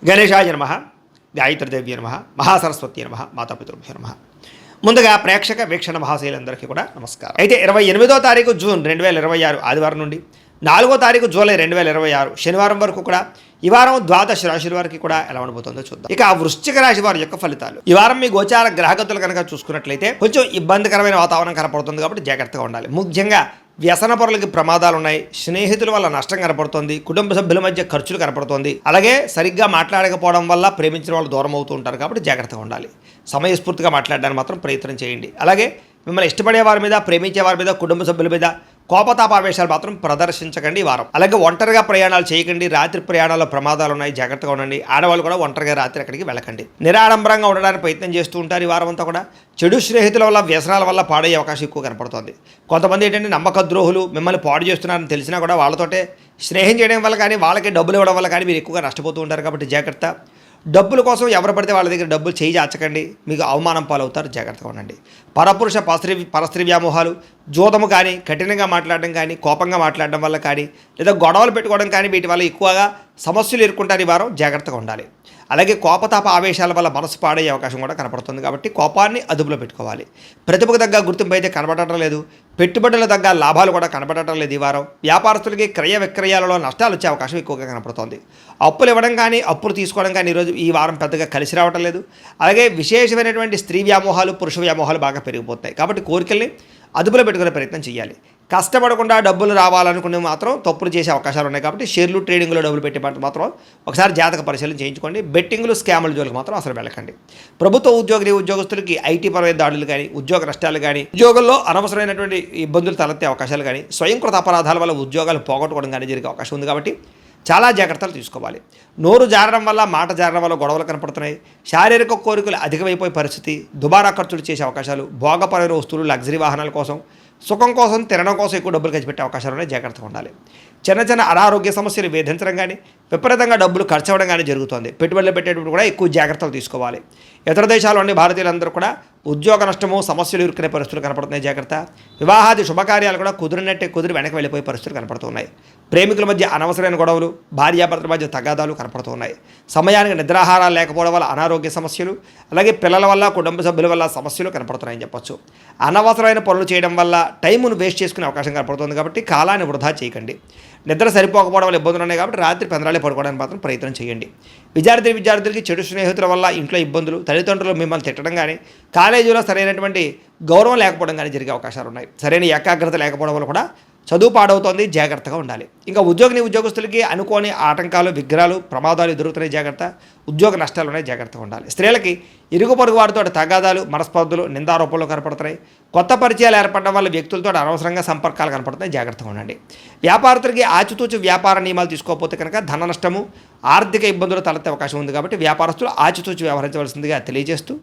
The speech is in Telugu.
గణేశాయ నమః, గాయత్రీదేవి నమః, మహాసరస్వతి నమః, మాతాపితృభ్యో నమః. ముందుగా ప్రేక్షక వీక్షణ మహాశైలందరికీ కూడా నమస్కారం. అయితే 28వ తారీఖు జూన్ 2026 ఆదివారం నుండి 4వ తారీఖు జూలై 2026 శనివారం వరకు కూడా ఈ వారం ద్వాదశ రాశుల వారికి కూడా ఎలా ఉండబోతుందో చూద్దాం. ఇక వృశ్చిక రాశి వారి యొక్క ఫలితాలు. ఈ వారం మీ గోచార గ్రహగతులు కనుక చూసుకున్నట్లయితే కొంచెం ఇబ్బందికరమైన వాతావరణం కనపడుతుంది కాబట్టి జాగ్రత్తగా ఉండాలి. ముఖ్యంగా వ్యసన పరులకి ప్రమాదాలు ఉన్నాయి, స్నేహితుల వల్ల నష్టం కనపడుతుంది, కుటుంబ సభ్యుల మధ్య ఖర్చులు కనపడుతుంది, అలాగే సరిగ్గా మాట్లాడకపోవడం వల్ల ప్రేమించిన వాళ్ళు దూరం అవుతూ ఉంటారు కాబట్టి జాగ్రత్తగా ఉండాలి. సమయస్ఫూర్తిగా మాట్లాడడానికి మాత్రం ప్రయత్నం చేయండి. అలాగే మిమ్మల్ని ఇష్టపడే వారి మీద, ప్రేమించే వారి మీద, కుటుంబ సభ్యుల మీద కోపతాపావేశాలు మాత్రం ప్రదర్శించకండి ఈ వారం. అలాగే ఒంటరిగా ప్రయాణాలు చేయకండి. రాత్రి ప్రయాణాల్లో ప్రమాదాలు ఉన్నాయి, జాగ్రత్తగా ఉండండి. ఆడవాళ్ళు కూడా ఒంటరిగా రాత్రి ఎక్కడికి వెళ్ళకండి. నిరాడంబరంగా ఉండడానికి ప్రయత్నం చేస్తూ ఉంటారు ఈ వారం అంతా కూడా. చెడు స్నేహితుల వల్ల, వ్యసనాల వల్ల పాడయ్యే అవకాశం ఎక్కువ కనపడుతుంది. కొంతమంది ఏంటంటే నమ్మక ద్రోహులు మిమ్మల్ని పాడు చేస్తున్నారని తెలిసినా కూడా వాళ్ళతోటే స్నేహం చేయడం వల్ల కానీ, వాళ్ళకి డబ్బులు ఇవ్వడం వల్ల కానీ మీరు ఎక్కువగా నష్టపోతూ ఉంటారు కాబట్టి జాగ్రత్త. డబ్బుల కోసం ఎవరు పడితే వాళ్ళ దగ్గర డబ్బులు చేయి చాచకండి, మీకు అవమానం పాలవుతారు, జాగ్రత్తగా ఉండండి. పరపురుష పరస్త్రీ వ్యామోహాలు, జోదము కానీ, కఠినంగా మాట్లాడడం కానీ, కోపంగా మాట్లాడడం వల్ల కానీ, లేదా గొడవలు పెట్టుకోవడం కానీ వీటి వల్ల ఎక్కువగా సమస్యలు ఎదుర్కొంటారు ఈ వారం, జాగ్రత్తగా ఉండాలి. అలాగే కోపతాప ఆవేశాల వల్ల మనసు పాడయ్యే అవకాశం కూడా కనపడుతుంది కాబట్టి కోపాన్ని అదుపులో పెట్టుకోవాలి. ప్రతిభకు తగ్గ గుర్తింపు అయితే కనబడటం లేదు, పెట్టుబడుల తగ్గ లాభాలు కూడా కనబడటం లేదు ఈ వారం. వ్యాపారస్తులకి క్రయ విక్రయాలలో నష్టాలు వచ్చే అవకాశం ఎక్కువగా కనపడుతోంది. అప్పులు ఇవ్వడం కానీ, అప్పులు తీసుకోవడం కానీ ఈరోజు ఈ వారం పెద్దగా కలిసి రావటం లేదు. అలాగే విశేషమైనటువంటి స్త్రీ వ్యామోహాలు, పురుష వ్యామోహాలు బాగా పెరిగిపోతాయి కాబట్టి కోరికల్ని అదుపులో పెట్టుకునే ప్రయత్నం చేయాలి. కష్టపడకుండా డబ్బులు రావాలనుకునే మాత్రం తప్పులు చేసే అవకాశాలు ఉన్నాయి కాబట్టి షేర్లు, ట్రేడింగ్లో డబ్బులు పెట్టే మాత్రం ఒకసారి జాతక పరిశీలన చేయించుకోండి. బెట్టింగ్లు, స్కాముల జోలికి మాత్రం అసలు వెళ్ళకండి. ప్రభుత్వ ఉద్యోగస్తులకి ఐటీ పరమైన దాడులు కానీ, ఉద్యోగ నష్టాలు కానీ, ఉద్యోగంలో అనవసరమైనటువంటి ఇబ్బందులు తలెత్తే అవకాశాలు కానీ, స్వయంకృత అపరాధాల వల్ల ఉద్యోగాలు పోగొట్టుకోవడం కానీ జరిగే అవకాశం ఉంది కాబట్టి చాలా జాగ్రత్తలు తీసుకోవాలి. నోరు జారడం వల్ల, మాట జారడం వల్ల గొడవలు కనపడుతున్నాయి. శారీరక కోరికలు అధికమైపోయే పరిస్థితి, దుబారా ఖర్చులు చేసే అవకాశాలు, భోగపరమైన వస్తువులు, లగ్జరీ వాహనాల కోసం, సుఖం కోసం, తినడం కోసం ఎక్కువ డబ్బులు ఖర్చు పెట్టే అవకాశాలు ఉన్నాయి, జాగ్రత్తగా ఉండాలి. చిన్న చిన్న అనారోగ్య సమస్యలు వేధించడం కానీ, విపరీతంగా డబ్బులు ఖర్చు అవ్వడం కానీ జరుగుతుంది. పెట్టుబడులు పెట్టేటప్పుడు కూడా ఎక్కువ జాగ్రత్తలు తీసుకోవాలి. ఇతర దేశాల్లోని భారతీయులందరూ కూడా ఉద్యోగ నష్టము, సమస్యలు ఎదుర్కొనే పరిస్థితులు కనపడుతున్నాయి, జాగ్రత్త. వివాహాది శుభకార్యాలు కూడా కుదిరి వెనక్కి వెళ్ళిపోయే పరిస్థితులు కనపడుతున్నాయి. ప్రేమికుల మధ్య అనవసరమైన గొడవలు, భార్యాభర్తల మధ్య తగాదాలు కనపడుతున్నాయి. సమయానికి నిద్రాహారాలు లేకపోవడం వల్ల అనారోగ్య సమస్యలు, అలాగే పిల్లల వల్ల, కుటుంబ సభ్యుల వల్ల సమస్యలు కనపడుతున్నాయని చెప్పొచ్చు. అనవసరమైన పనులు చేయడం వల్ల టైమును వేస్ట్ చేసుకునే అవకాశం కనపడుతుంది కాబట్టి కాలాన్ని వృధా చేయకండి. నిద్ర సరిపోకపోవడం వల్ల ఇబ్బందులు ఉన్నాయి కాబట్టి రాత్రి పెందరాలే పడుకోవడానికి మాత్రం ప్రయత్నం చేయండి. విద్యార్థులకి చెడు స్నేహితుల వల్ల ఇంట్లో ఇబ్బందులు, తల్లిదండ్రులు మిమ్మల్ని తిట్టడం కానీ, కాలేజీలో సరైనటువంటి గౌరవం లేకపోవడం కానీ జరిగే అవకాశాలు ఉన్నాయి. సరైన ఏకాగ్రత లేకపోవడం వల్ల కూడా చదువు పాడవుతోంది, జాగ్రత్తగా ఉండాలి. ఇంకా ఉద్యోగస్తులకి అనుకోని ఆటంకాలు, విగ్రహాలు, ప్రమాదాలు ఎదురుతున్నాయి, జాగ్రత్త. ఉద్యోగ నష్టాలు ఉన్నాయి, జాగ్రత్తగా ఉండాలి. స్త్రీలకి ఇరుగు పొరుగు వారితో తగాదాలు, మనస్పర్ధలు, నిందారోపణలు కనపడుతున్నాయి. కొత్త పరిచయాలు ఏర్పడడం వల్ల వ్యక్తులతో అనవసరంగా సంపర్కాలు కనపడుతున్నాయి, జాగ్రత్తగా ఉండండి. వ్యాపారస్తులకి ఆచితూచి వ్యాపార నియమాలు తీసుకోకపోతే కనుక ధన నష్టము, ఆర్థిక ఇబ్బందులు తలెత్తే అవకాశం ఉంది కాబట్టి వ్యాపారస్తులు ఆచితూచి వ్యవహరించవలసిందిగా తెలియజేస్తూ